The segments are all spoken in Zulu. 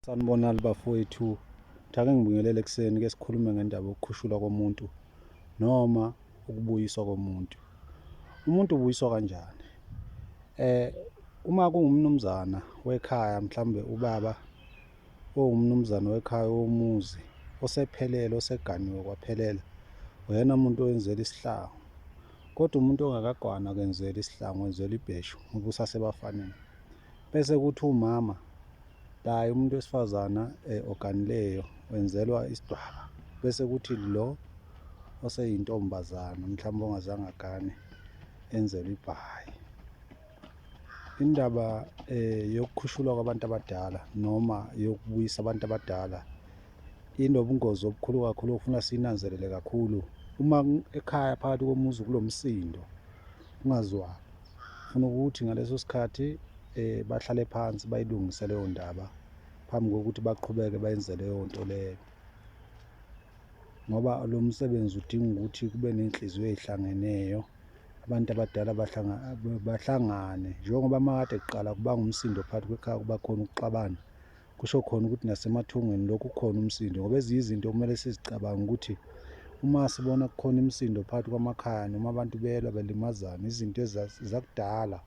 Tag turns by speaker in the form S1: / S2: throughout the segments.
S1: Sanibonani bafowethu, ake ngibingelele ekuseni ke sikhulume ngendaba yokukhushulwa komuntu noma ukubuyiswa komuntu. Umuntu ubuyiswa kanjani? Uma kuwumnumzana wekhaya mhlawumbe ubaba owumnumzana wekhaya womuzi osephelele oseganiwe kwaphelela, uyena muntu owenzelwa isihlangu. Kodwa umuntu ongakagwani akenzelwa isihlangu, wenzelwa ibheshu ngoba usasebafaneni. Bese kuthi umama naye umuntu wesifazana oganileyo wenzelwa isidwaba, bese kuthi lo oseyintombazana mhlawumbe ongazange agane enzelwe ibhayi. Indaba yokukhushulwa kwabantu abadala noma yokubuyisa abantu abadala inobungozi obukhulu kakhulu okufuna siyinanzelele kakhulu. Uma ekhaya phakathi komuzi kunomsindo kungazwani, funa ukuthi ngaleso sikhathi bahlale phansi bayilungise leyo ndaba phambi kokuthi baqhubeke bayenze leyo nto leyo, ngoba lo msebenzi udinga ukuthi kube ney'nhliziyo ey'hlangeneyo, abantu abadala bahlangane. Njengoba makade kuqala kubanga umsindo phakathi kwekhaya kuba khona ukuxabana, kusho khona ukuthi nasemathungeni lokhu kukhona umsindo, ngoba ezinye izinto kumele sizicabange ukuthi uma sibona kukhona imisindo phakathi kwamakhaya noma abantu belwa belimazana, izinto zakudala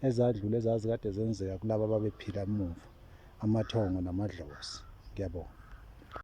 S1: ezadlula ezazikade zenzeka kulaba ababephila emuva, amathongo namadlozi. Ngiyabonga.